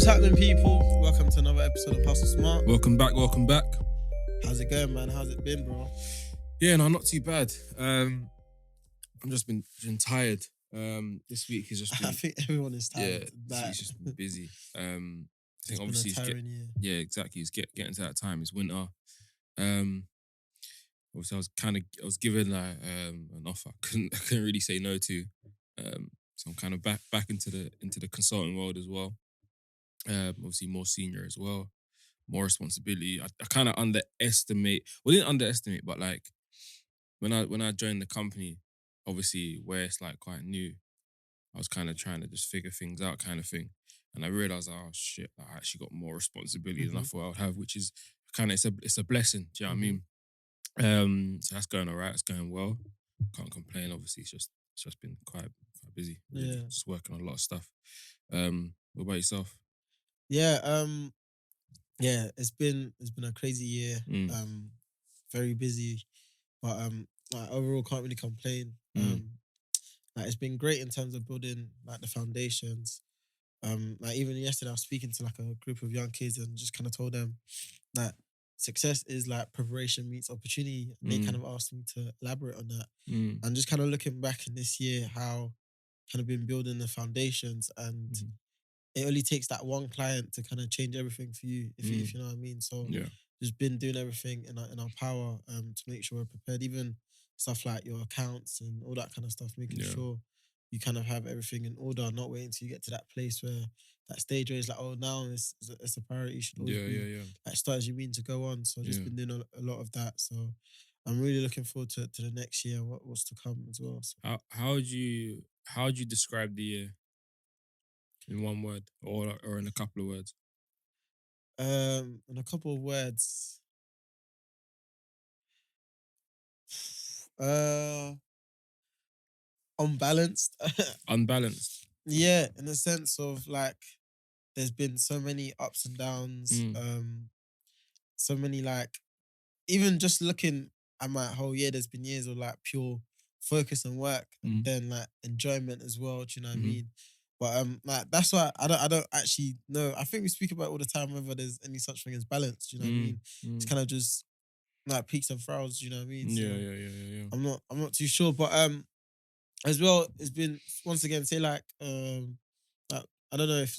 What's happening, people? Welcome to another episode of Hustle Smart. Welcome back. How's it going, man? How's it been, bro? Yeah, no, not too bad. I've just been tired. This week has just been. I think everyone is tired. This week's just been busy. I think obviously it's been a tiring year. Yeah, exactly. It's getting to that time. It's winter. Obviously I was given like an offer I couldn't really say no to. So I'm kind of back into the consulting world as well. Obviously more senior as well, more responsibility. I kind of didn't underestimate, but like when I joined the company, obviously where it's like quite new, I was kind of trying to just figure things out, kind of thing, and I realized, oh shit, I actually got more responsibility than I thought I would have, which is kind of it's a blessing. Do you know what I mean? So that's going alright. It's going well. Can't complain. Obviously, it's just been quite busy. Really. Yeah. Just working on a lot of stuff. What about yourself? Yeah, it's been a crazy year. Very busy, but like overall can't really complain. Like it's been great in terms of building like the foundations. Like even yesterday I was speaking to like a group of young kids and just kind of told them that success is like preparation meets opportunity. And they kind of asked me to elaborate on that. And just kind of looking back in this year, how kind of been building the foundations, and it only takes that one client to kind of change everything for you, if you know what I mean. So Yeah. just been doing everything in our power to make sure we're prepared, even stuff like your accounts and all that kind of stuff, making sure you kind of have everything in order, not waiting until you get to that place where that stage where it's like, oh, now it's a priority. You should always be like start as you mean to go on. So I've just been doing a lot of that. So I'm really looking forward to the next year, what's to come as well. So. How would you describe the year in one word or in a couple of words? In a couple of words. Unbalanced. Unbalanced. Yeah, in the sense of like there's been so many ups and downs, so many like, even just looking at my whole year, there's been years of like pure focus and work, and then like enjoyment as well. Do you know what I mean? But like that's why I don't actually know. I think we speak about it all the time whether there's any such thing as balance. Do you know what I mean? It's kind of just like peaks and troughs. Do you know what I mean? So Yeah. I'm not too sure, but as well, it's been once again say like I don't know if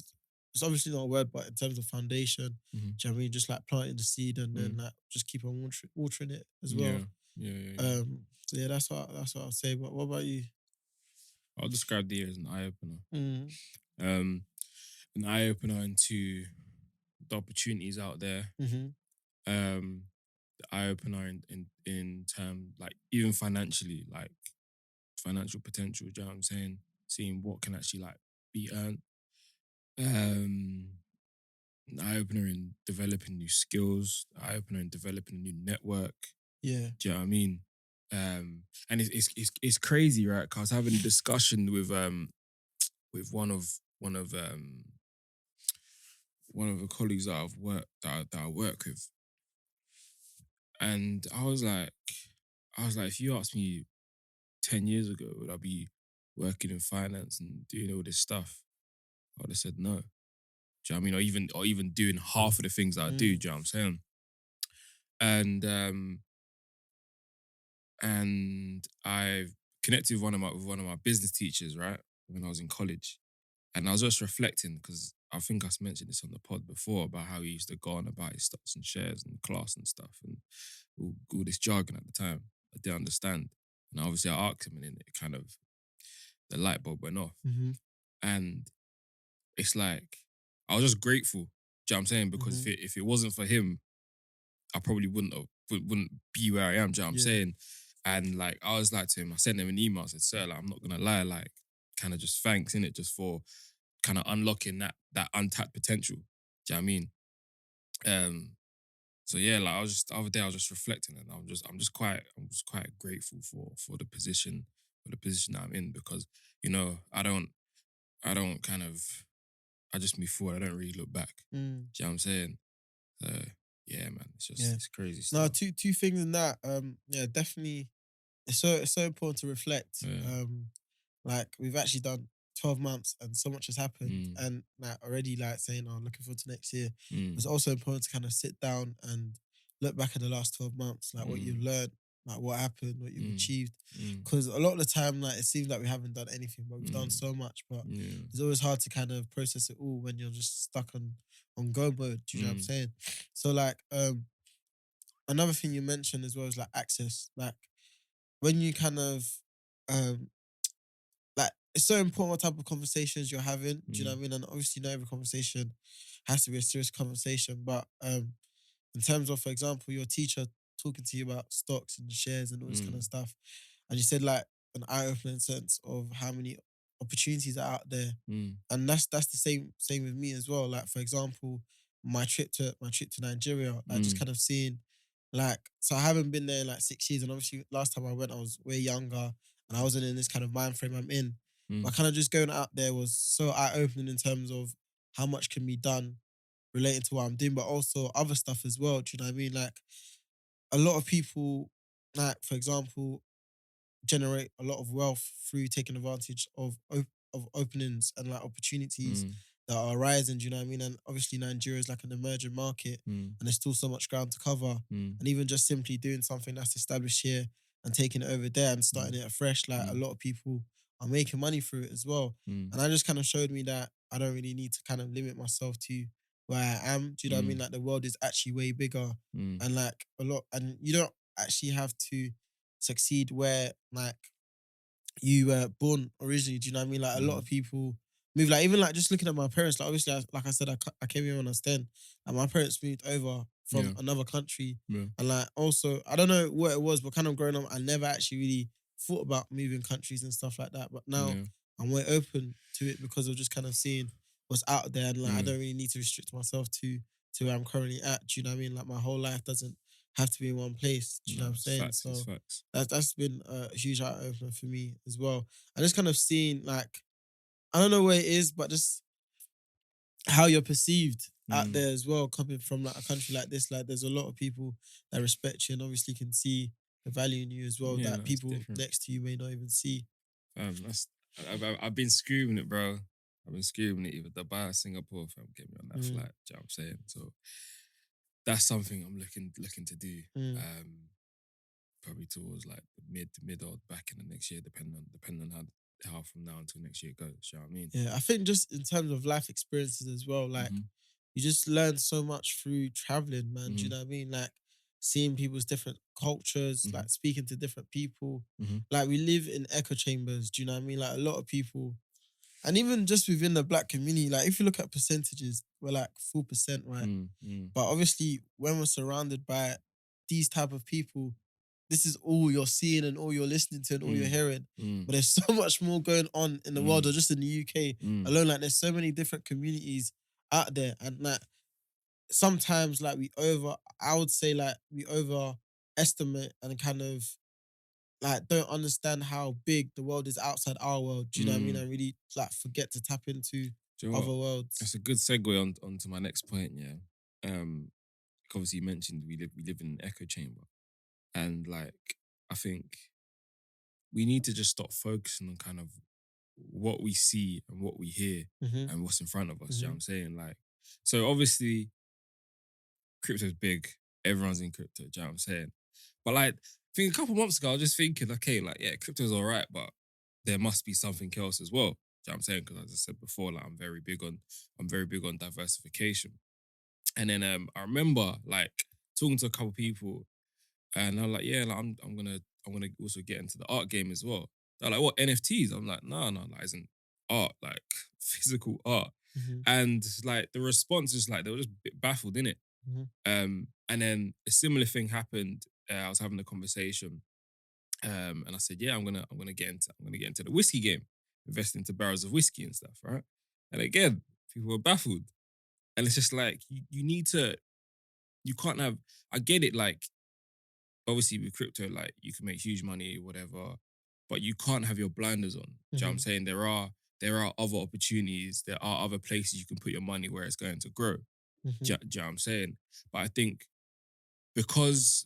it's obviously not a word, but in terms of foundation, do you know what I mean? Just like planting the seed and then like just keep on watering it as well. Yeah. So yeah, that's what I'll say. But what about you? I'll describe the year as an eye opener. An eye opener into the opportunities out there. The eye opener in terms like even financially, like financial potential. Do you know what I'm saying? Seeing what can actually like be earned. An eye opener in developing new skills. Eye opener in developing a new network. Yeah. Do you know what I mean? And it's crazy, right? Cause I was having a discussion with one of the colleagues that I work with, and I was like, if you asked me 10 years ago, would I be working in finance and doing all this stuff? I would have said no. Do you know what I mean? Or even doing half of the things that I do. Do you know what I'm saying? And I connected with one of my business teachers, right, when I was in college, and I was just reflecting because I think I mentioned this on the pod before about how he used to go on about his stocks and shares and class and stuff and all this jargon at the time I didn't understand, and obviously I asked him, and then it kind of the light bulb went off, and it's like I was just grateful. Do you know what I'm saying? Because if it wasn't for him, I probably wouldn't be where I am. Do you know what I'm saying? And like I was like to him, I sent him an email. I said, "Sir, like I'm not gonna lie, like kind of just thanks in it, just for kind of unlocking that untapped potential." Do you know what I mean? So yeah, like the other day I was just reflecting, and I'm just quite grateful for the position that I'm in, because I don't kind of, I just move forward. I don't really look back. Do you know what I'm saying? So yeah, man, it's crazy stuff. No, two things in that. Yeah, definitely. It's so important to reflect. Yeah. Like we've actually done 12 months and so much has happened, Mm. and like already like saying, "Oh, looking forward to next year." Mm. It's also important to kind of sit down and look back at the last 12 months, like what you've Mm. learned, like what happened, what you've Mm. achieved. Mm. Because a lot of the time, like it seems like we haven't done anything, but we've done Mm. so much. But Yeah. it's always hard to kind of process it all when you're just stuck on go mode. Do you know what I'm Mm. saying? So like another thing you mentioned as well is like access. Like when you kind of um like it's so important what type of conversations you're having. Do you know what Mm. I mean? And obviously not every conversation has to be a serious conversation. But in terms of, for example, your teacher talking to you about stocks and shares and all this kind of Mm. stuff, and you said like an eye-opening sense of how many opportunities are out there, Mm. and that's the same with me as well. Like for example, my trip to Nigeria, like just Mm. kind of seeing like so I haven't been there in like 6 years, and obviously last time I went I was way younger and I wasn't in this kind of mind frame I'm in. But Mm. kind of just going out there was so eye-opening in terms of how much can be done relating to what I'm doing, but also other stuff as well. Do you know what I mean? Like a lot of people, like for example, generate a lot of wealth through taking advantage of openings and like opportunities Mm. that are rising. Do you know what I mean? And obviously Nigeria is like an emerging market, Mm. and there's still so much ground to cover. Mm. And even just simply doing something that's established here and taking it over there and starting it afresh, like a Mm. lot of people are making money through it as well. Mm. And I just kind of showed me that I don't really need to kind of limit myself to where I am. Do you know what I mean? Mm. Like the world is actually way bigger, Mm. and like a lot, and you don't actually have to succeed where like you were born originally. Do you know what I mean? Like a lot of Mm. people move. Like even like just looking at my parents. Like obviously, like I said, I came here when I was 10, and my parents moved over from Yeah. another country. Yeah. And like also, I don't know what it was, but kind of growing up, I never actually really thought about moving countries and stuff like that. But now Yeah. I'm way open to it because of just kind of seeing what's out there, and like I Yeah. don't really need to restrict myself to where I'm currently at. Do you know what I mean? Like my whole life doesn't have to be in one place. Do you know No, what I'm it's saying? facts. It's So facts. that's been a huge eye opener for me as well. I just kind of seen like I don't know where it is, but just how you're perceived out Mm. there as well, coming from like a country like this. Like there's a lot of people that respect you and obviously can see the value in you as well Yeah, that no, it's people different. next to you may not even see. That's I've been screaming it, bro. I've been screaming it. Either Dubai or Singapore, fam, get me on that Mm, flight. Do you know what I'm saying? So that's something I'm looking to do. mm. Probably towards like the mid or back in the next year, depending on how from now until next year goes. Do you know what I mean? Yeah, I think just in terms of life experiences as well, like Mm-hmm. you just learn so much through traveling, man. Do you Mm-hmm. know what I mean? Like seeing people's different cultures, Mm-hmm. like speaking to different people. Mm-hmm. Like we live in echo chambers. Do you know what I mean? Like a lot of people, and even just within the black community, like if you look at percentages, we're like 4%, right? Mm-hmm. But obviously, when we're surrounded by these type of people, this is all you're seeing and all you're listening to and all you're hearing. Mm-hmm. But there's so much more going on in the world, or just in the UK Mm-hmm. alone. Like there's so many different communities out there, and like sometimes, like I would say, like we overestimate and kind of like don't understand how big the world is outside our world. Do you know what I mean? Mm. And really like forget to tap into Do you know what? other worlds. That's a good segue onto my next point. Yeah. Obviously you mentioned we live in an echo chamber, and like I think we need to just stop focusing on kind of what we see and what we hear Hmm. and what's in front of us. Do you know Hmm. what I'm saying? Like, so obviously crypto's big. Everyone's in crypto. Do you know what I'm saying? But like, I think a couple months ago, I was just thinking, okay, like, yeah, crypto's all right, but there must be something else as well. Do you know what I'm saying? Because as I said before, like, I'm very big on diversification. And then I remember like talking to a couple people, and I'm like, yeah, like, I'm gonna also get into the art game as well. They're like, what, NFTs? I'm like, no, that isn't art, like physical art. Hmm. And like the response is like they were just a bit baffled in it. Hmm. And then a similar thing happened. I was having a conversation, and I said, "Yeah, I'm gonna get into the whiskey game, invest into barrels of whiskey and stuff, right?" And again, people were baffled, and it's just like you need to, you can't have. I get it, like obviously with crypto, like you can make huge money, whatever, but you can't have your blinders on. Do you know what I'm Hmm. saying? There are other opportunities, there are other places you can put your money where it's going to grow. Hmm. Do you know what I'm saying? But I think because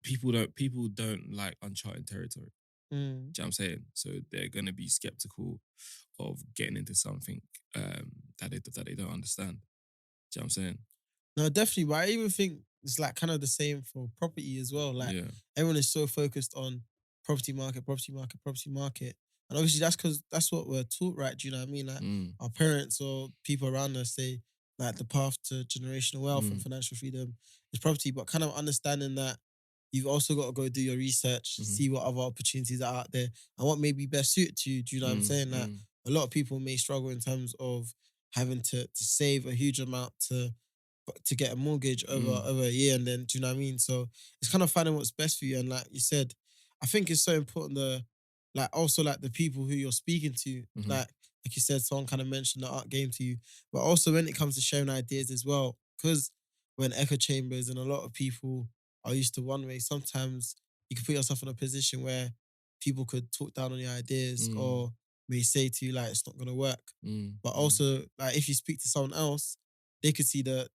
people don't like uncharted territory. Mm. Do you know what I'm saying? So they're gonna be skeptical of getting into something that they don't understand. Do you know what I'm saying? No, definitely. But I even think it's like kind of the same for property as well. Like Yeah. everyone is so focused on property market, property market, property market. And obviously that's because that's what we're taught, right? Do you know what I mean? Like Mm, our parents or people around us say like the path to generational wealth and mm, financial freedom is property, but kind of understanding that you've also got to go do your research, mhm, see what other opportunities are out there and what may be best suited to you. Do you know what I'm mm, saying? Like mm, a lot of people may struggle in terms of having to save a huge amount to get a mortgage mm, over a year, and then do you know what I mean? So it's kind of finding what's best for you. And like you said, I think it's so important like also like the people who you're speaking to, mhm, like you said, someone kind of mentioned the art game to you, but also when it comes to sharing ideas as well, because when echo chambers and a lot of people are used to one way, sometimes you can put yourself in a position where people could talk down on your ideas mm, or may say to you like it's not gonna work. mm, But mm, also like if you speak to someone else, they could see the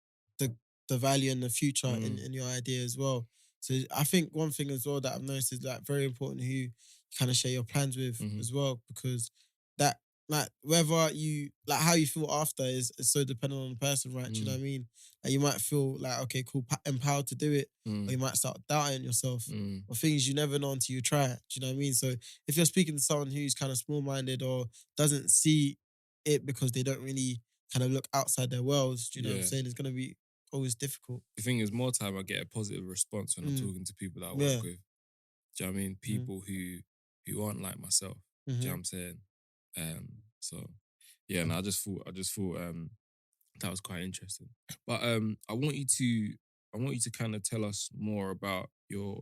the value and the future mm, in your idea as well. So I think one thing as well that I've noticed is like very important who you kind of share your plans with mhm, as well, because that like whether you like how you feel after is so dependent on the person, right? Do you know mm, what I mean? Like you might feel like okay, cool, empowered to do it, or mm, you might start doubting yourself. mm. Or things you never know until you try it. Do you know what I mean? So if you're speaking to someone who's kind of small minded or doesn't see it because they don't really kind of look outside their worlds, do you know what I'm Yeah. saying? It's gonna be always difficult. The thing is, more time I get a positive response when I'm Mm, talking to people that I work yeah. with. Do you know what I mean? Mm-hmm. People who aren't like myself. Do you know Mm-hmm. what I'm saying? So yeah, and I just thought that was quite interesting. But I want you to kind of tell us more about your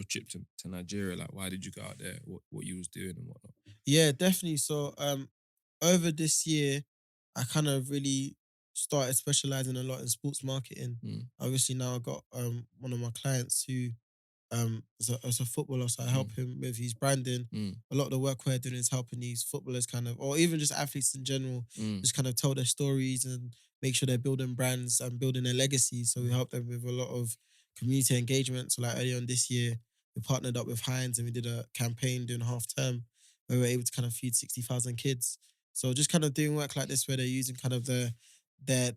trip to Nigeria. Like why did you go out there? What you was doing and whatnot. Yeah, definitely. So over this year, I kind of really started specializing a lot in sports marketing. Mm, Obviously now I got one of my clients who as a footballer, so I help mm, him with his branding. mm, A lot of the work we're doing is helping these footballers kind of, or even just athletes in general, mm, just kind of tell their stories and make sure they're building brands and building their legacy. So we mm, help them with a lot of community engagement. So like earlier on this year, we partnered up with Heinz and we did a campaign during half term where we were able to kind of feed 60,000 kids. So just kind of doing work like this where they're using kind of their their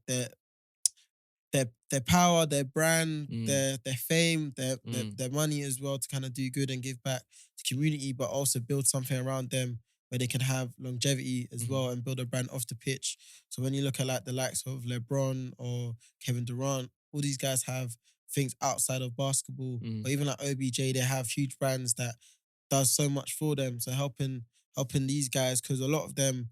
their power, their brand, mm, their fame, mm, their money as well to kind of do good and give back to community, but also build something around them where they can have longevity as mhm, well and build a brand off the pitch. So when you look at like the likes of LeBron or Kevin Durant, all these guys have things outside of basketball, mm, or even like OBJ, they have huge brands that does so much for them. So helping these guys because a lot of them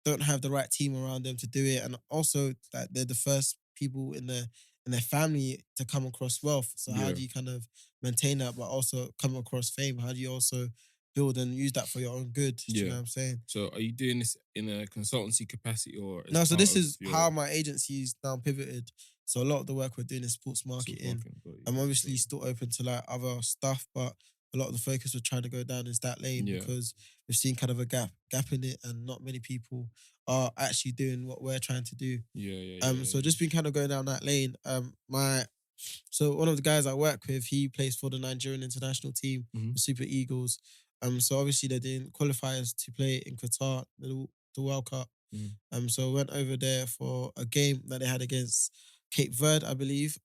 don't have the right team around them to do it, and also like they're the first people in their family to come across wealth. So how yeah, do you kind of maintain that, but also come across fame? How do you also build and use that for your own good? Do you yeah. know what I'm saying? So are you doing this in a consultancy capacity or as No, so part this of is how your my agency's now pivoted. So a lot of the work we're doing is sports sort of marketing. marketing? Got you, I'm got you, got obviously you. still open to like other stuff, but a lot of the focus we're trying to go down is that lane Yeah, because we've seen kind of a gap in it, and not many people are actually doing what we're trying to do. yeah, yeah, yeah, yeah, So yeah. just been kind of going down that lane. So one of the guys I work with, he plays for the Nigerian international team, Mm-hmm. the Super Eagles. So obviously they're doing qualifiers to play in Qatar, the World Cup. Mm, So I went over there for a game that they had against Cape Verde, I believe.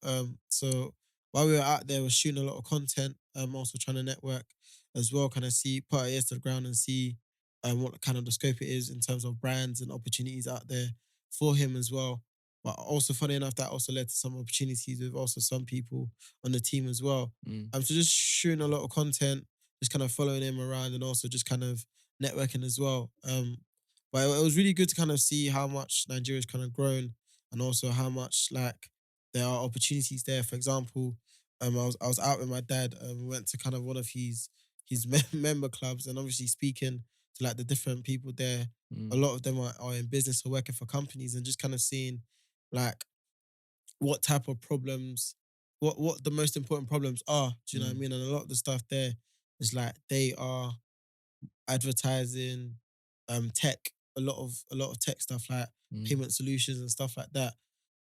So while we were out there, we were shooting a lot of content. Also trying to network as well, kind of see, put our ears to the ground and see what kind of the scope it is in terms of brands and opportunities out there for him as well. But also, funny enough, that also led to some opportunities with also some people on the team as well. mm, So just shooting a lot of content, just kind of following him around and also just kind of networking as well. But it was really good to kind of see how much Nigeria's kind of grown and also how much like there are opportunities there. For example, I was out with my dad and we went to kind of one of his member clubs and obviously speaking to like the different people there. A mm, lot of them are in business or working for companies and just kind of seeing like what type of problems, what the most important problems are. Do you know what I mm, mean? And a lot of the stuff there is like they are advertising, tech, a lot of tech stuff like mm, payment solutions and stuff like that.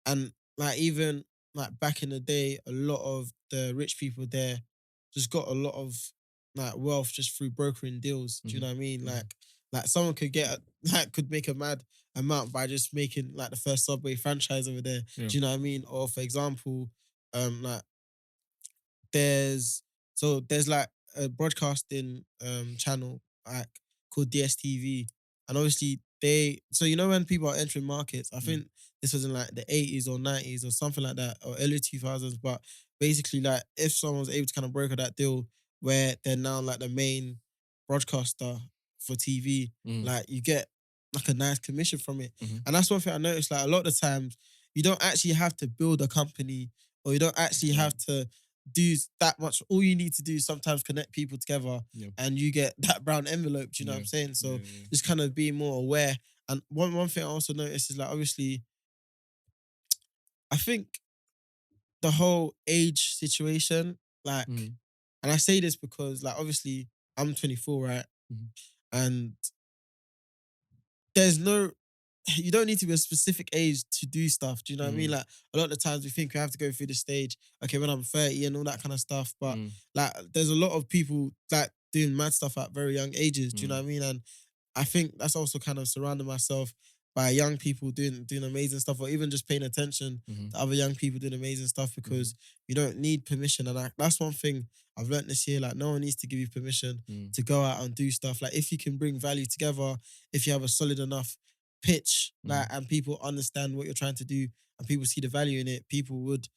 And like even like back in the day, a lot of the rich people there just got a lot of like wealth just through brokering deals. Do you know what I mean? Mhm. Like someone could get could make a mad amount by just making like the first Subway franchise over there. Yeah. Do you know what I mean? Or for example, like there's like a broadcasting channel like called DSTV, and obviously they so you know when people are entering markets, I think this was in like the 80s or 90s or something like that, or early 2000s. But basically, like if someone was able to kind of broker that deal where they're now like the main broadcaster for TV, Mm. like you get like a nice commission from it. Mhm. And that's one thing I noticed. Like a lot of the times, you don't actually have to build a company, or you don't actually have to do that much. All you need to do is sometimes connect people together, Yeah. and you get that brown envelope. Do you know what Yeah. I'm saying? So Yeah. just kind of being more aware. And one thing I also noticed is like obviously I think the whole age situation, like, Mm. and I say this because like obviously I'm 24, right? Mhm. And there's no you don't need to be a specific age to do stuff. Do you know what I mean? Mm. Like a lot of the times we think we have to go through the stage, okay, when I'm 30 and all that kind of stuff. But Mm. like there's a lot of people like doing mad stuff at very young ages. Do you know Mm. what I mean? And I think that's also kind of surrounding myself by young people doing amazing stuff, or even just paying attention Mhm. to other young people doing amazing stuff, because you don't need permission. And that's one thing I've learned this year. Like no one needs to give you permission Mm. to go out and do stuff. Like if you can bring value together, if you have a solid enough pitch, like, and people understand what you're trying to do, and people see the value in it, people would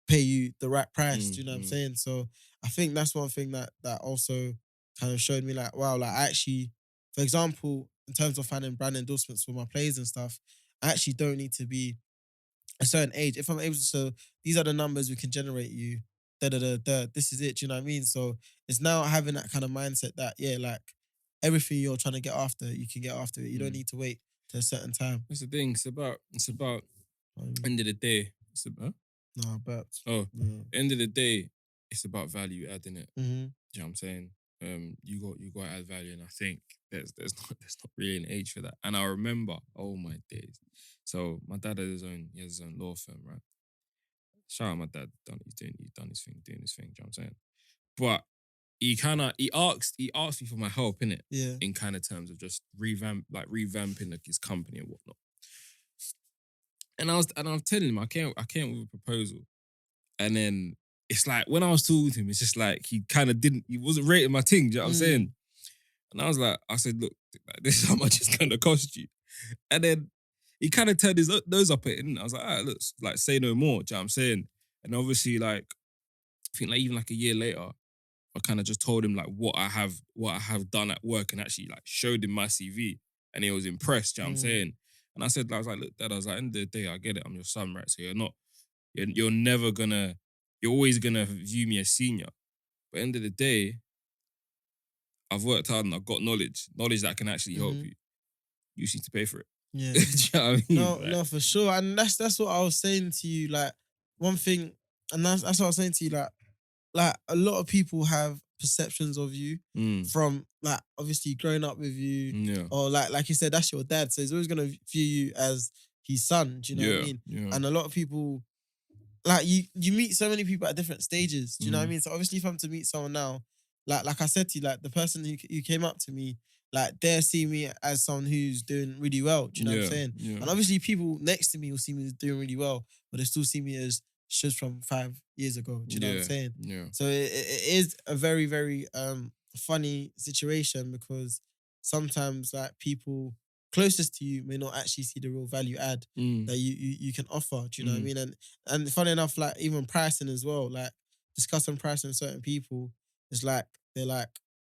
pay you the right price. Do you know what I'm Mm. saying? So I think that's one thing that also kind of showed me like, wow, like I actually, for example, in terms of finding brand endorsements for my plays and stuff, I actually don't need to be a certain age. If I'm able to, so these are the numbers we can generate you. Da da da da. This is it. Do you know what I mean? So it's now having that kind of mindset that yeah, like everything you're trying to get after, you can get after it. You don't Mm. need to wait to a certain time. That's the thing. It's about end of the day. It's about No, but oh, yeah. end of the day. It's about value adding it. Mm-hmm. Do you know what I'm saying? You got to add value, and I think there's not really an age for that. And I remember, oh my days. So my dad has his own law firm, right? Shout out my dad, he's done his thing, doing his thing. Do you know what I'm saying? But he asked me for my help in it, Yeah. in kind of terms of just revamping like his company and whatnot. And I was telling him I came with a proposal, and then it's like when I was talking to him, it's just like he wasn't rating my thing. Do you know what I'm Mm. saying? And I said, look, like, this is how much it's gonna cost you. And then he kind of turned his nose up at it, and I was like, all right, look, like say no more. Do you know what I'm saying? And obviously, like, I think like even like a year later, I kind of just told him like what I have done at work, and actually like showed him my CV, and he was impressed. Do you know what I'm Mm. saying? And I was like, look, Dad, I was like, end of the day, I get it, I'm your son, right? So you're never gonna, you're always gonna view me as senior. But end of the day, I've worked hard and I've got knowledge that can actually help Mm-hmm. you. You just need to pay for it. Yeah. Do you know what I mean? No, Like, no, for sure. And that's what I was saying to you. Like one thing, and that's what I was saying to you. Like a lot of people have perceptions of you mm, from like obviously growing up with you, yeah, or like you said, that's your dad. So he's always gonna view you as his son. Do you know what I yeah, mean? yeah. And a lot of people, like you meet so many people at different stages. Do you know what I Mm, mean? So obviously, if I'm to meet someone now, like I said to you, like the person who came up to me, like they're seeing me as someone who's doing really well. Do you know what I'm yeah, saying? yeah, And obviously, people next to me will see me as doing really well, but they still see me as Shubbz from 5 years ago. Do you know what I'm yeah, saying? yeah. So it is a very very funny situation, because sometimes like people closest to you may not actually see the real value add Mm, that you can offer. Do you know what I mm, mean? And funny enough, like even pricing as well, like discussing pricing with certain people, it's like they're like,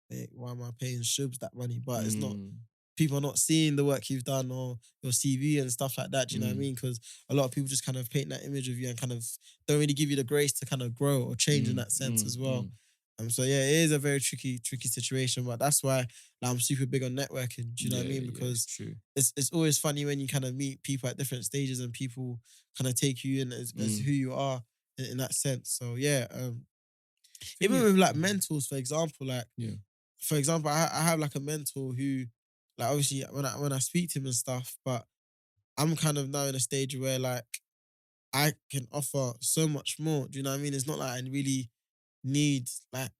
hey, why am I paying Shubbz that money? But it's not, mm, people are not seeing the work you've done or your CV and stuff like that. Do you know what I mm, mean? Because a lot of people just kind of paint that image of you and kind of don't really give you the grace to kind of grow or change in mm, that sense mm, as well. mm. So yeah, it is a very tricky situation, but that's why like, I'm super big on networking. Do you know what I Yeah, mean? yeah, it's Because true. it's always funny when you kind of meet people at different stages and people kind of take you in as Mm. who you are in that sense. So yeah, Thing even is, with like mentors, for example, like yeah, for example, I have like a mentor who, like obviously when I speak to him and stuff, but I'm kind of now in a stage where like I can offer so much more. Do you know what I mean? It's not like I really need like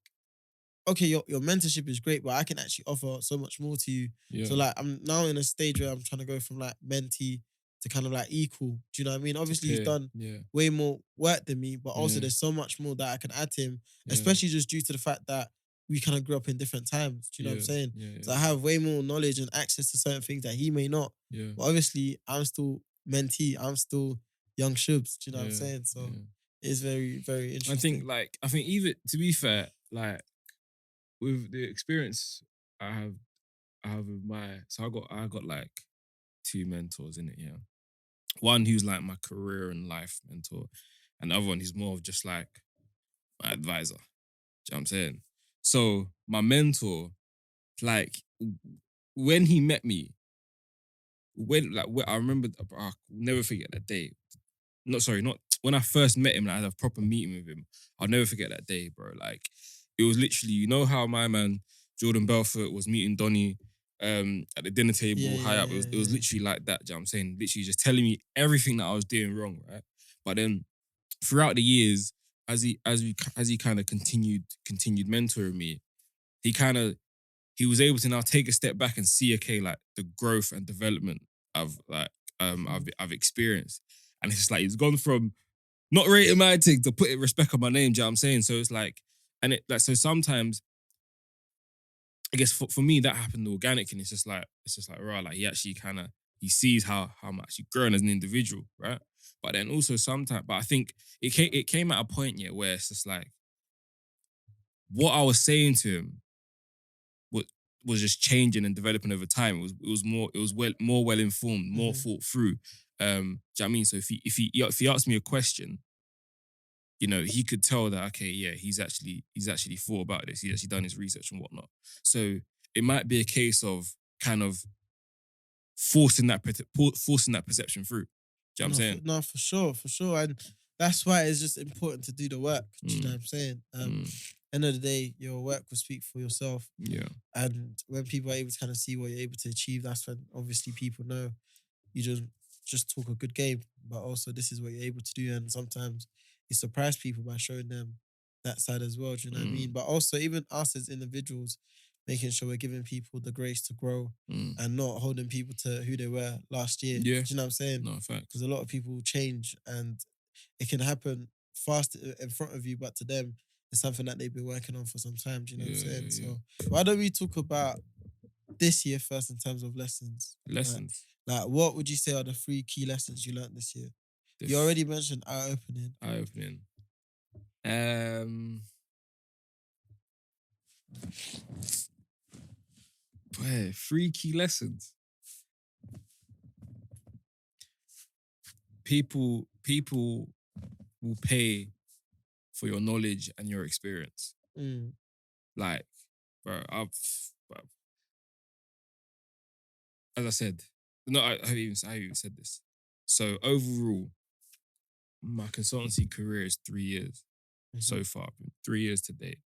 okay, your mentorship is great, but I can actually offer so much more to you. Yeah. So like I'm now in a stage where I'm trying to go from like mentee to kind of like equal. Do you know what I mean? Obviously he's peer. done Yeah. way more work than me, but also Yeah. there's so much more that I can add to him, Yeah. especially just due to the fact that we kind of grew up in different times. Do you know what I'm saying? Yeah. So I have way more knowledge and access to certain things that he may not. Yeah. But obviously I'm still mentee, I'm still young Shubbz. Do you know what I'm saying? So Yeah. it's very, very interesting. I think even to be fair, like with the experience I have with I got like two mentors in it, yeah. One who's like my career and life mentor, and the other one who's more of just like my advisor. Do you know what I'm saying? So my mentor, like when he met me, I remember, I'll never forget that day. Not when I first met him, like, I had a proper meeting with him. I'll never forget that day, bro. Like, it was literally, you know how my man Jordan Belfort was meeting Donny at the dinner table high up. It was literally like that. Do you know what I'm saying? Literally just telling me everything that I was doing wrong, right? But then throughout the years, as he kind of continued mentoring me, he was able to now take a step back and see, okay, like the growth and development I've experienced. And it's just like he's gone from not rating my thing to putting respect on my name, do you know what I'm saying? So it's like, and it like so sometimes I guess for me that happened organically, and it's just like right, like he actually he sees how much you've grown as an individual, right? But then also sometimes, but I think it came at a point, yeah, where it's just like what I was saying to him was just changing and developing over time. It was more well informed, more thought through. Do you know what I mean? So if he asked me a question, you know, he could tell that, okay, yeah, he's actually thought about this. He's actually done his research and whatnot. So it might be a case of kind of forcing that perception through. Do you know what I'm saying? No, for sure, and that's why it's just important to do the work. Do you know what I'm saying? End of the day, your work will speak for yourself. Yeah. And when people are able to kind of see what you're able to achieve, that's when obviously people know you just talk a good game, but also this is what you're able to do. And sometimes you surprise people by showing them that side as well. Do you know what I mean? But also even us as individuals, making sure we're giving people the grace to grow and not holding people to who they were last year. Yeah. Do you know what I'm saying? No, facts. Because a lot of people change and it can happen fast in front of you, but to them, it's something that they've been working on for some time. Do you know what I'm saying? So why don't we talk about this year first in terms of lessons? Lessons. Like what would you say are the 3 key lessons you learned this year? You already mentioned eye-opening. Eye-opening. Boy, 3 key lessons. People will pay for your knowledge and your experience. Like, bro, as I said, no, I haven't even said this. So overall, my consultancy career is 3 years so far. 3 years to date.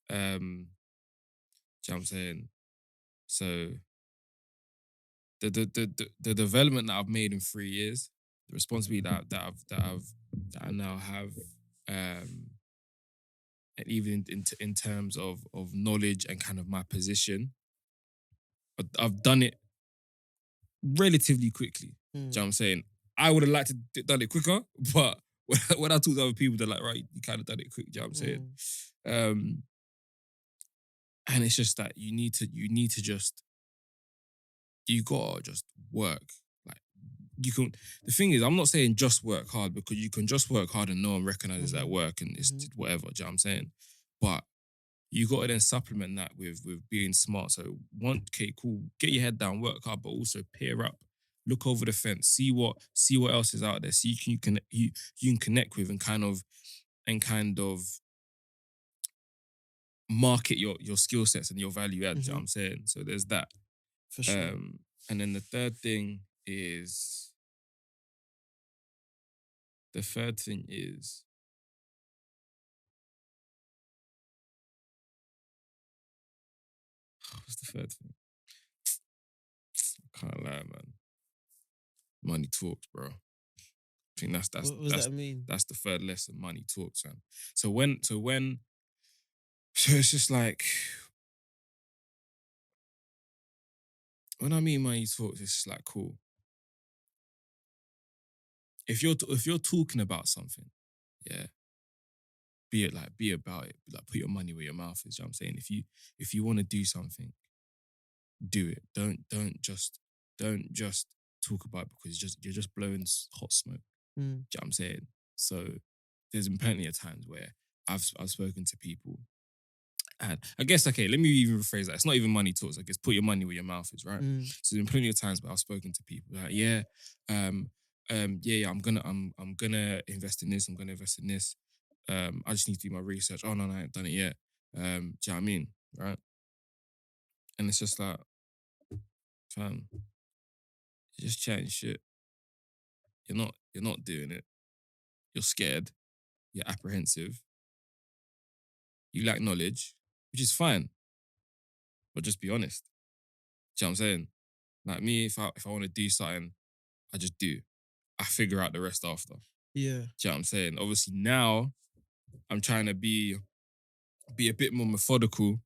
Do you know what I'm saying? So the development that I've made in 3 years, the responsibility that I now have, and even in terms of knowledge and kind of my position, I've done it relatively quickly. Do you know what I'm saying? I would have liked to done it quicker, but when I talk to other people, they're like, right, you kind of done it quick. Do you know what I'm saying? And it's just that you gotta just work. Like you can. The thing is, I'm not saying just work hard, because you can just work hard and no one recognizes that work and it's whatever. Do you know what I'm saying? But you got to then supplement that with being smart. So okay, cool, get your head down, work hard, but also peer up, look over the fence, see what else is out there, so you can connect with and kind of market your skill sets and your value add. Do you know what I'm saying? So there's that. For sure. And then the third thing is what's the third thing? I can't lie, man. Money talks, bro. I think What does that mean? that's the third lesson. Money talks, man. So when So it's just like when I meet money talks, it's just like cool. If you're talking about something, yeah, be about it. Like put your money where your mouth is. You know what I'm saying? If you want to do something, do it. Don't just talk about it because you're just blowing hot smoke. Mm, Do you know what I'm saying? So there's been plenty of times where I've spoken to people. And I guess, okay, let me even rephrase that. It's not even money talks. I guess put your money where your mouth is, right? mm, So there's been plenty of times where I've spoken to people like, um, yeah, I'm gonna invest in this. I'm gonna invest in this. I just need to do my research. Oh no, I haven't done it yet. Do you know what I mean? Right? And it's just like, fam, you're just chatting shit. You're not doing it. You're scared. You're apprehensive. You lack knowledge, which is fine, but just be honest. Do you know what I'm saying? Like me, if I want to do something, I just do. I figure out the rest after. Do yeah. you know what I'm saying? Obviously now I'm trying to be a bit more methodical,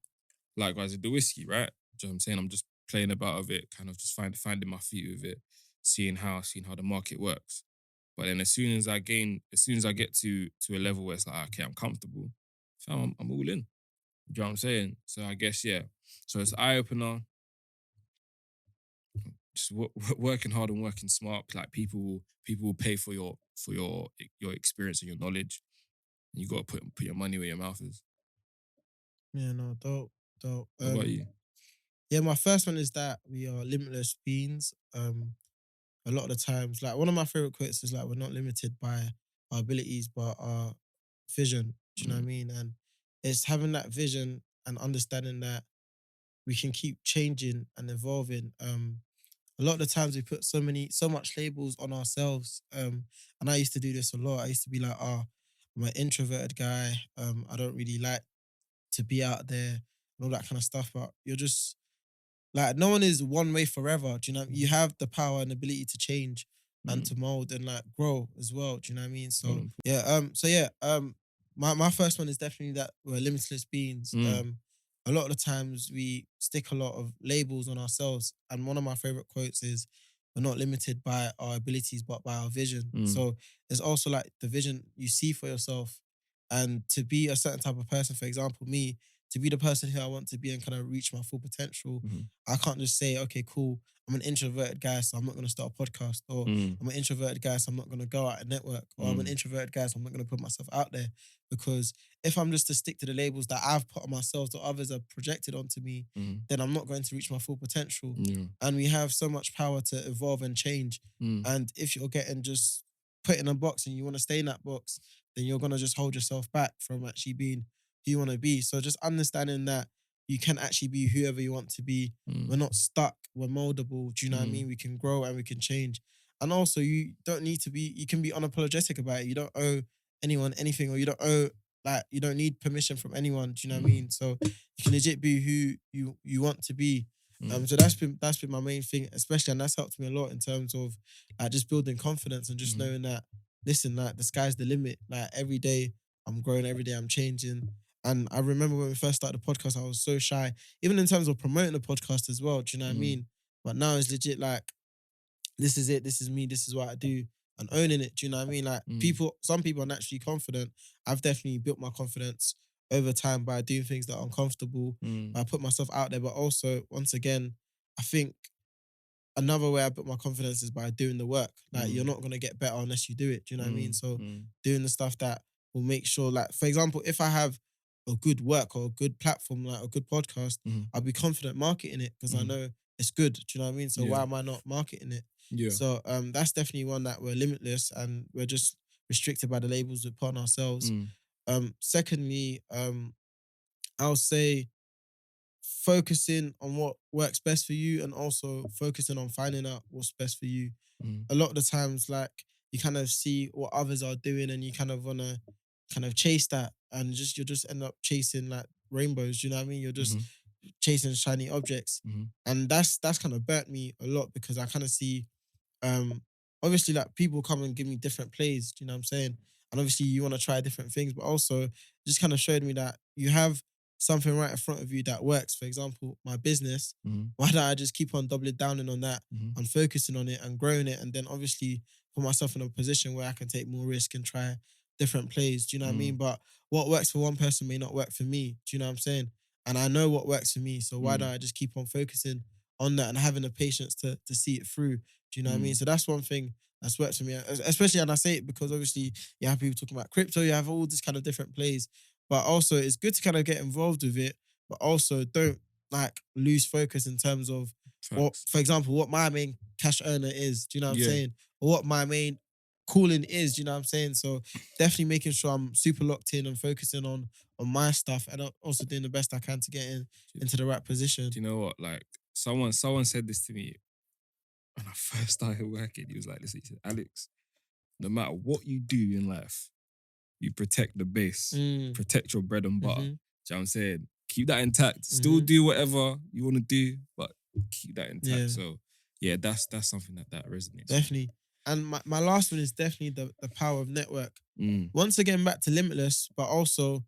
likewise with the whiskey, right? Do you know what I'm saying? I'm just playing about with it, kind of just finding my feet with it, seeing how the market works. But then as soon as I get to a level where it's like, okay, I'm comfortable, fam, I'm all in. Do you know what I'm saying? So I guess, yeah. So it's eye opener, just working hard and working smart. Like people will pay for your experience and your knowledge. You got to put your money where your mouth is. Yeah, no, dope, dope. What about you? Yeah, my first one is that we are limitless beings. A lot of the times, like one of my favorite quotes is like, we're not limited by our abilities, but our vision. Do you know what I Mm, mean? And it's having that vision and understanding that we can keep changing and evolving. A lot of the times we put so much labels on ourselves. And I used to do this a lot. I used to be like, oh, I'm an introverted guy. I don't really like to be out there and all that kind of stuff. But you're just like, no one is one way forever. Do you know? You have the power and ability to change and mm. to mold and like grow as well. Do you know what I mean? Hold So on. yeah. My first one is definitely that we're limitless beings. Mm, A lot of the times we stick a lot of labels on ourselves, and one of my favorite quotes is, "We're not limited by our abilities, but by our vision." mm, So there's also like the vision you see for yourself, and to be a certain type of person. For example, me, to be the person who I want to be and kind of reach my full potential, mhm, I can't just say, okay, cool, I'm an introverted guy, so I'm not going to start a podcast, or mm, I'm an introverted guy, so I'm not going to go out and network, or I'm an mm, introverted guy, so I'm not going to put myself out there. Because if I'm just to stick to the labels that I've put on myself or others have projected onto me, mm, then I'm not going to reach my full potential. yeah, And we have so much power to evolve and change. mm, And if you're getting just put in a box and you want to stay in that box, then you're going to just hold yourself back from actually being who you want to be. So just understanding that you can actually be whoever you want to be. We're mm, not stuck. We're moldable. Do you know what I mm, mean? We can grow and we can change. And also, you don't need to be. You can be unapologetic about it. You don't owe anyone anything, or you don't owe you don't need permission from anyone. Do you know what I mm, mean? So you can legit be who you want to be. mm, So that's been my main thing, especially, and that's helped me a lot in terms of just building confidence and just mm, knowing that, listen, like the sky's the limit. Like every day I'm growing, every day I'm changing. And I remember when we first started the podcast, I was so shy, even in terms of promoting the podcast as well. Do you know what I mm, mean? But now it's legit like, this is it, this is me, this is what I do, and owning it. Do you know what I mean? Like mm, some people are naturally confident. I've definitely built my confidence over time by doing things that are uncomfortable, mm, by put myself out there. But also, once again, I think another way I built my confidence is by doing the work. Like you're mm, not gonna get better unless you do it. Do you know what I mean? mm, So mm, doing the stuff that will make sure, like for example, if I have a good work or a good platform, like a good podcast, mm, I'll be confident marketing it because I mm, know it's good. Do you know what I mean? So yeah, why am I not marketing it? yeah, So that's definitely one that we're limitless and we're just restricted by the labels we put on ourselves. mm, Secondly, I'll say focusing on what works best for you and also focusing on finding out what's best for you. mm, A lot of the times, like you kind of see what others are doing and you kind of wanna kind of chase that, and you'll just end up chasing like rainbows. You know what I mean? You're just mhm, chasing shiny objects, mhm, and that's kind of burnt me a lot because I kind of see um obviously like people come and give me different plays. Do you know what I'm saying? And obviously you want to try different things, but also just kind of showed me that you have something right in front of you that works, for example, my business, why don't I just keep on doubling down on that and focusing on it and growing it, and then obviously put myself in a position where I can take more risk and try different plays. Do you know what I mean? But what works for one person may not work for me. Do you know what I'm saying? And I know what works for me. So why don't I just keep on focusing on that and having the patience to see it through? Do you know what I mean? So that's one thing that's worked for me, especially, and I say it because obviously you have people talking about crypto, you have all this kind of different plays, but also it's good to kind of get involved with it, but also don't like lose focus in terms of what, Facts. for example, what my main cash earner is. Do you know what I'm Yeah. saying? Or what my main calling is. Do you know what I'm saying? So definitely making sure I'm super locked in and focusing on my stuff, and also doing the best I can to get into the right position. Do you know what? Like someone said this to me when I first started working. He was like, "Listen," he said, "Alex, no matter what you do in life, you protect the base, protect your bread and butter." Do you know what I'm saying? Keep that intact. Still do whatever you want to do, but keep that intact. Yeah. So yeah, that's something that resonates. Definitely. And my last one is definitely the power of network. Once again, back to limitless, but also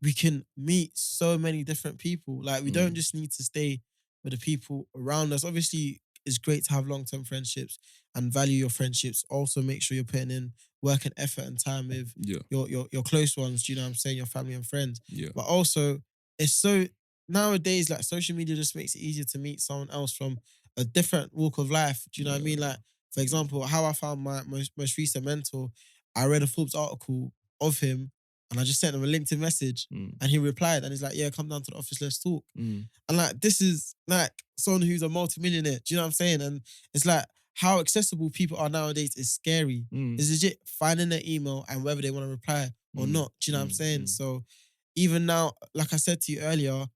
we can meet so many different people. Like we don't just need to stay with the people around us. Obviously, it's great to have long-term friendships and value your friendships. Also, make sure you're putting in work and effort and time with Yeah. your close ones. Do you know what I'm saying? Your family and friends. Yeah. But also, it's so nowadays, like social media just makes it easier to meet someone else from a different walk of life. Do you know what I mean? Like, for example, how I found my most recent mentor, I read a Forbes article of him and I just sent him a LinkedIn message and he replied and he's like, yeah, come down to the office, let's talk. And like, this is like someone who's a multimillionaire. Do you know what I'm saying? And it's like how accessible people are nowadays is scary. It's legit finding their email and whether they want to reply or not. Do you know what I'm saying? So even now, like I said to you earlier,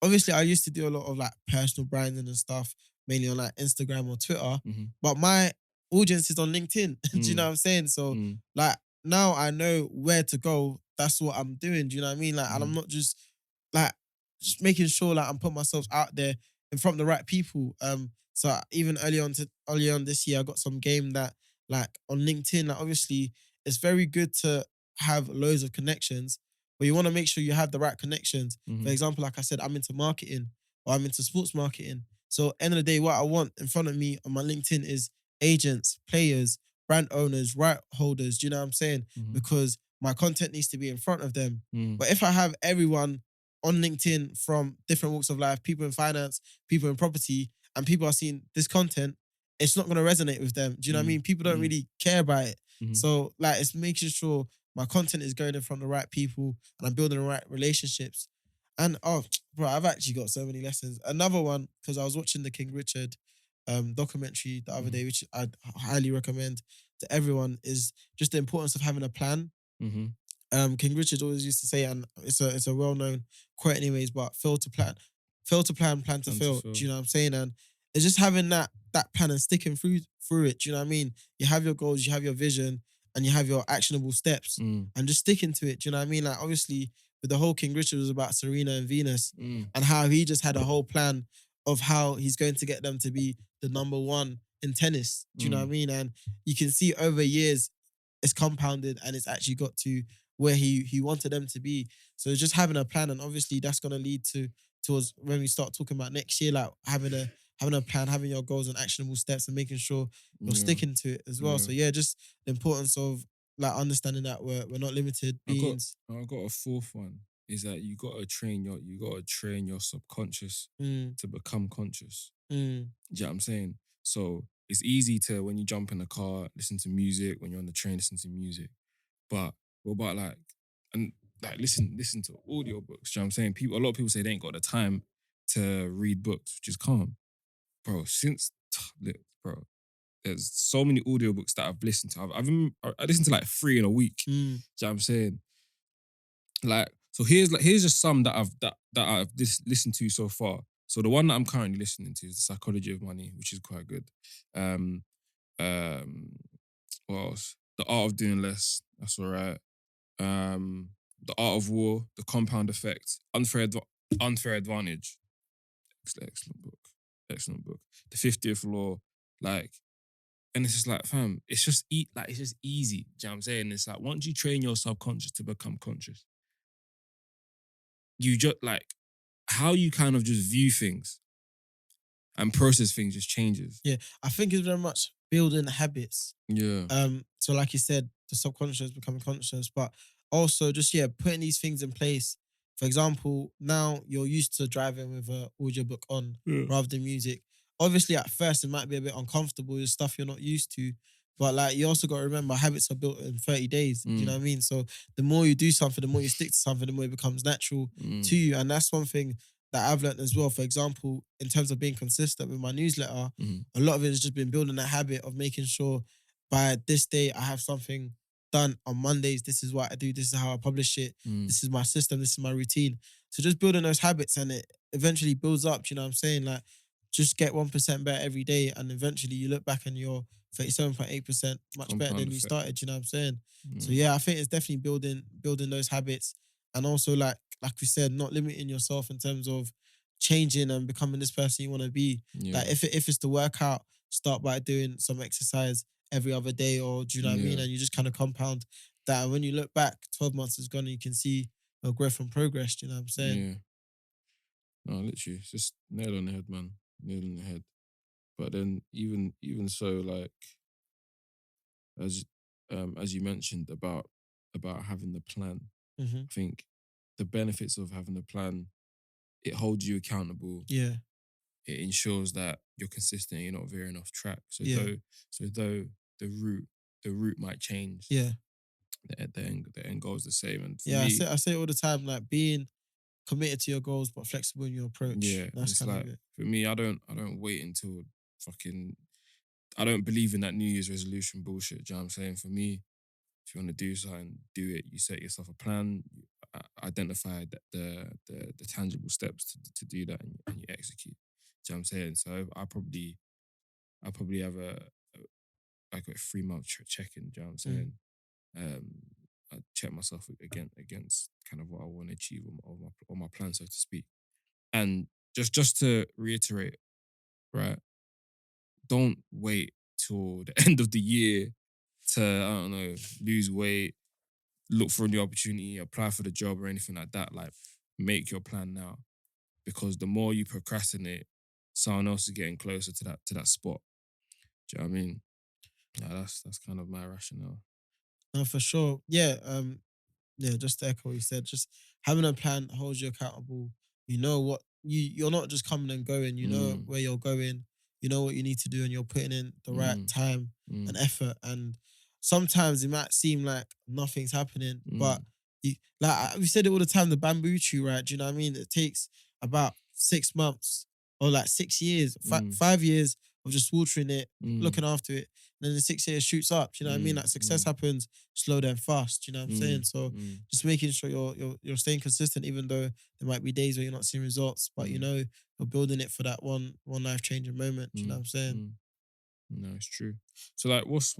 obviously I used to do a lot of like personal branding and stuff, mainly on like Instagram or Twitter, but my audience is on LinkedIn. Do you know what I'm saying? So like now I know where to go. That's what I'm doing. Do you know what I mean? Like, and I'm not just like just making sure like I'm putting myself out there in front of the right people. So even early on this year, I got some game that like on LinkedIn. Like obviously, it's very good to have loads of connections, but you want to make sure you have the right connections. For example, like I said, I'm into marketing or I'm into sports marketing. So end of the day, what I want in front of me on my LinkedIn is agents, players, brand owners, right holders. Do you know what I'm saying? Because my content needs to be in front of them. But if I have everyone on LinkedIn from different walks of life, people in finance, people in property, and people are seeing this content, it's not going to resonate with them. Do you know what I mean? People don't really care about it. So like, it's making sure my content is going in front of the right people and I'm building the right relationships. And oh, bro, I've actually got so many lessons. Another one, because I was watching the King Richard documentary the other day, which I'd highly recommend to everyone, is just the importance of having a plan. King Richard always used to say, and it's a well-known quote anyways, but fail to plan, plan to fail. Do you know what I'm saying? And it's just having that plan and sticking through it. Do you know what I mean? You have your goals, you have your vision, and you have your actionable steps, and just sticking to it. Do you know what I mean? Like obviously, with the whole King Richard was about Serena and Venus, and how he just had a whole plan of how he's going to get them to be the number one in tennis. Do you know what I mean? And you can see over years, it's compounded and it's actually got to where he wanted them to be. So just having a plan, and obviously that's gonna lead towards when we start talking about next year, like having a plan, having your goals and actionable steps, and making sure you're sticking to it as well. So yeah, just the importance of like understanding that we're not limited beings. I got a fourth one. Is that you gotta train your subconscious to become conscious. Do you know what I'm saying? So it's easy to, when you jump in the car, listen to music. When you're on the train, listen to music. But what about listen to audiobooks? Do you know what I'm saying? A lot of people say they ain't got the time to read books, which is calm. Bro, look, bro, there's so many audiobooks that I've listened to. I listened to like 3 in a week. Do you know what I'm saying? Like, so here's just some that I've listened to so far. So the one that I'm currently listening to is The Psychology of Money, which is quite good. Um, what else? The Art of Doing Less. That's all right. The Art of War, The Compound Effect, Unfair Advantage. Excellent book. Excellent book. The 50th Law. Like, and it's just like, fam, it's just it's just easy. Do you know what I'm saying? It's like once you train your subconscious to become conscious, you just like how you kind of just view things and process things just changes. Yeah, I think it's very much building habits. Yeah. So like you said, the subconscious becoming conscious, but also just putting these things in place. For example, now you're used to driving with a audiobook on Yeah. rather than music. Obviously, at first it might be a bit uncomfortable, it's stuff you're not used to. But like you also got to remember habits are built in 30 days. Do you know what I mean? So the more you do something, the more you stick to something, the more it becomes natural to you. And that's one thing that I've learned as well. For example, in terms of being consistent with my newsletter, a lot of it has just been building a habit of making sure by this day I have something done on Mondays. This is what I do. This is how I publish it. This is my system. This is my routine. So just building those habits and it eventually builds up. Do you know what I'm saying? Like just get 1% better every day and eventually you look back and you're 37.8% much better Compound than you effect. started. Do you know what I'm saying? So Mm. I think it's definitely building those habits and also like we said, not limiting yourself in terms of changing and becoming this person you want to be. Yeah. Like if it's to work out, start by doing some exercise every other day, or do you know what I mean? Yeah. And you just kind of compound that. And when you look back, 12 months is gone, and you can see your growth and progress. Do you know what I'm saying? Yeah. No, literally, it's just nail on the head, man. Nail on the head. But then even so, like as you mentioned about having the plan, Mm-hmm. I think the benefits of having a plan, it holds you accountable. Yeah, It ensures that you're consistent, you're not veering off track. yeah, So though the route might change, yeah, the end goal is the same. And for yeah. me, I say it all the time, like being committed to your goals but flexible in your approach. yeah, That's it's kind of like it. for me, I don't wait until fucking I don't believe in that New Year's resolution bullshit. Do you know what I'm saying? For me, if you want to do something, do it. You set yourself a plan, you identify the tangible steps to do that, and you execute. Do you know what I'm saying? So I probably have like a 3 month check-in. Do you know what I'm Mm. saying? Um, I check myself against kind of what I want to achieve on my plan, so to speak. And just to reiterate, right? Don't wait till the end of the year to, I don't know, lose weight, look for a new opportunity, apply for the job or anything like that. Like, make your plan now. Because the more you procrastinate, someone else is getting closer to that spot. Do you know what I mean? Yeah, that's kind of my rationale. No, for sure. Yeah, just to echo what you said, just having a plan holds you accountable. You know what you're not just coming and going, you know Mm, where you're going, you know what you need to do, and you're putting in the right mm, time and mm, effort. And sometimes it might seem like nothing's happening, but mm, we said it all the time, the bamboo tree, right? Do you know what I mean? It takes about 6 months or like 6 years, mm, 5 years of just watering it, mm, looking after it. And then in 6 years shoots up. Do you know what I mean? mm, Like success mm, happens slow then fast. Do you know what I'm saying? mm, So mm, just making sure you're staying consistent, even though there might be days where you're not seeing results, but you mm, know you're building it for that one life changing moment. Do you know what mm, I'm saying? mm. No, it's true. So, like, what's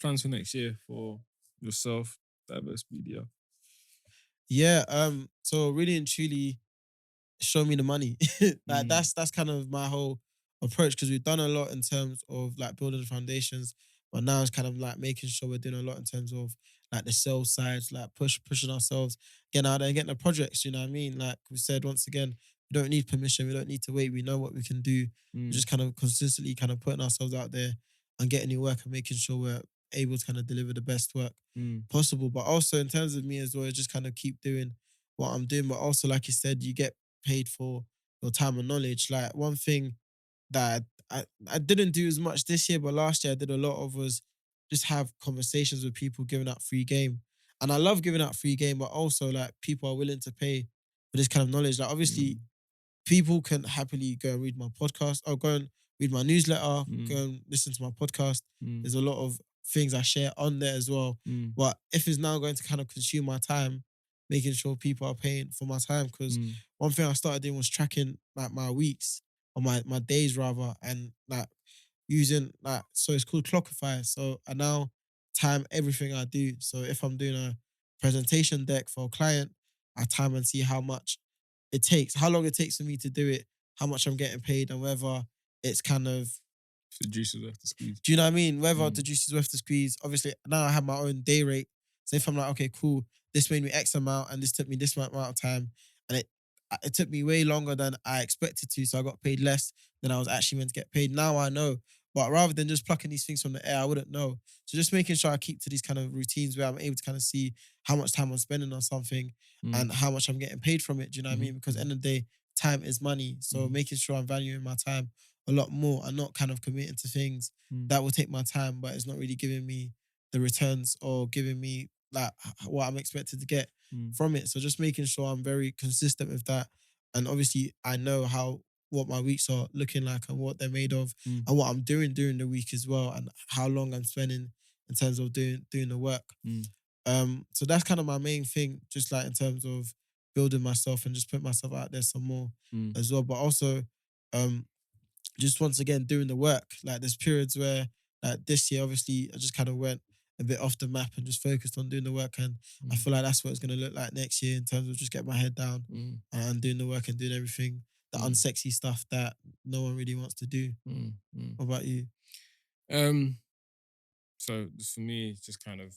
plans for next year for yourself, Diverse Media? Yeah. So really and truly, show me the money. Like Mm, that's kind of my whole approach because we've done a lot in terms of like building the foundations, but now it's kind of like making sure we're doing a lot in terms of like the sales sides, like pushing ourselves, getting out there and getting the projects. You know what I mean? Like we said once again, we don't need permission, we don't need to wait. We know what we can do. We're mm, just kind of consistently kind of putting ourselves out there and getting new work and making sure we're able to kind of deliver the best work mm, possible. But also in terms of me as well, just kind of keep doing what I'm doing. But also, like you said, you get paid for your time and knowledge. Like one thing that I didn't do as much this year, but last year I did a lot of was just have conversations with people giving out free game. And I love giving out free game, but also like people are willing to pay for this kind of knowledge. Like obviously mm, people can happily go and read my podcast or go and read my newsletter, go mm, and listen to my podcast. mm, There's a lot of things I share on there as well. mm, But if it's now going to kind of consume my time, making sure people are paying for my time, because mm. one thing I started doing was tracking like my weeks or my days rather, and like using like so it's called Clockify. So I now time everything I do. So if I'm doing a presentation deck for a client, I time and see how much it takes, how long it takes for me to do it, how much I'm getting paid, and whether it's kind of, The juices have to squeeze. do you know what I mean? Whether the Mm, juice is worth the squeeze. Obviously, now I have my own day rate. So if I'm like, okay, cool, this made me X amount and this took me this amount of time, and it took me way longer than I expected to, so I got paid less than I was actually meant to get paid. Now I know, but rather than just plucking these things from the air, I wouldn't know. So just making sure I keep to these kind of routines where I'm able to kind of see how much time I'm spending on something and how much I'm getting paid from it. Do you know what I mean? Because at the end of the day, time is money. So making sure I'm valuing my time a lot more and not kind of committing to things that will take my time, but it's not really giving me the returns or giving me like what I'm expected to get from it. So just making sure I'm very consistent with that. And obviously I know what my weeks are looking like and what they're made of and what I'm doing during the week as well and how long I'm spending in terms of doing the work. So that's kind of my main thing, just like in terms of building myself and just putting myself out there some more as well. But also just once again doing the work. Like there's periods where like this year, obviously, I just kind of went a bit off the map and just focused on doing the work. And I feel like that's what it's gonna look like next year in terms of just getting my head down and doing the work and doing everything, the unsexy stuff that no one really wants to do. What about you? So for me, it's just kind of,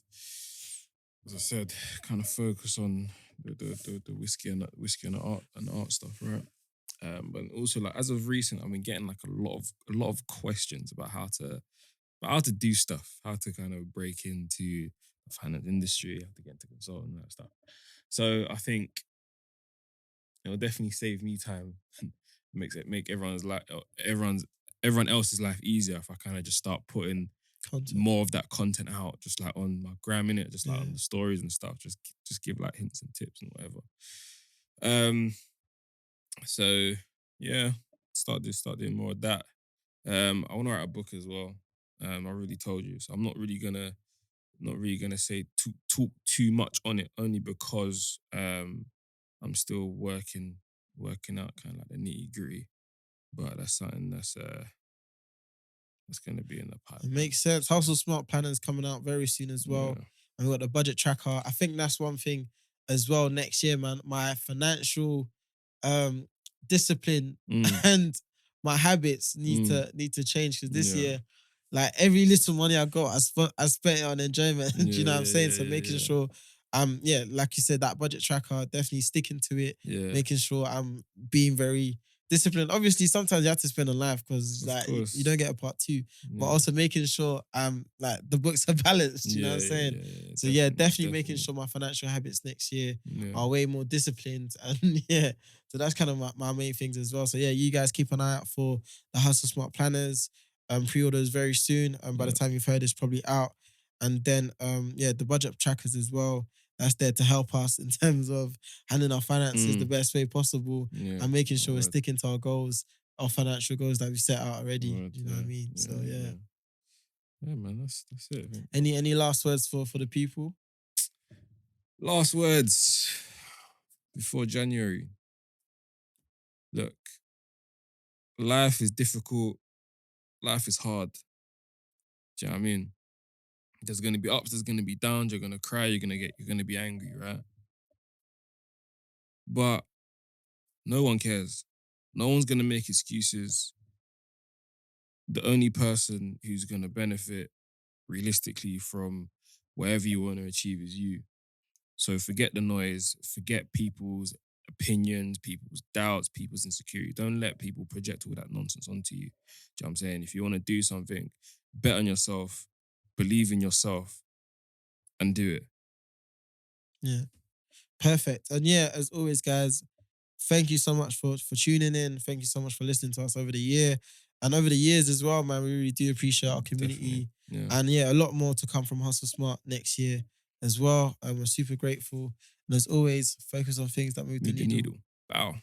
as I said, kind of focus on the whiskey and the art stuff, right? But also like as of recent, I've been getting like a lot of questions about how to do stuff, how to kind of break into the finance industry, how to get into consulting and that stuff. So I think it'll definitely save me time, make everyone else's life easier if I kind of just start putting Content. more of that content out, just like on my gram, innit, just like on the stories and stuff, just give like hints and tips and whatever. So yeah, start doing more of that. I want to write a book as well. I already told you, so I'm not really gonna say talk too much on it, only because I'm still working out kind of like the nitty gritty. But that's something that's gonna be in the It pipeline. makes sense. Hustle Smart Planning's coming out very soon as well. Yeah. And we got the budget tracker. I think that's one thing as well next year, man. My financial discipline and my habits need to change because this year, like every little money I got, I spent it on enjoyment. Do you know what I'm saying? So making sure like you said, that budget tracker, definitely sticking to it, making sure I'm being very disciplined. Obviously, sometimes you have to spend on life because Of like course. you don't get a part two, but also making sure like the books are balanced. You know what I'm saying? So definitely making sure my financial habits next year are way more disciplined. And so that's kind of my main things as well. So you guys keep an eye out for the Hustle Smart Planners. Pre-orders very soon. By the time you've heard, it's probably out. And then the budget trackers as well. That's there to help us in terms of handling our finances the best way possible and making sure we're sticking to our goals, our financial goals that we set out already. You know what I mean? So yeah, man, that's it. I think. Any last words for the people? Last words before January. Look, life is difficult. Life is hard. Do you know what I mean? There's gonna be ups, there's gonna be downs, you're gonna cry, you're gonna be angry, right? But no one cares. No one's gonna make excuses. The only person who's gonna benefit realistically from whatever you want to achieve is you. So forget the noise, forget people's opinions, people's doubts, people's insecurity. Don't let people project all that nonsense onto you. Do you know what I'm saying? If you want to do something, bet on yourself, believe in yourself, and do it. Yeah. Perfect. And as always, guys, thank you so much for tuning in. Thank you so much for listening to us over the year and over the years as well, man. We really do appreciate our community. Definitely. And a lot more to come from Hustle Smart next year as well. And we're super grateful. And as always, focus on things that move the needle. Bow.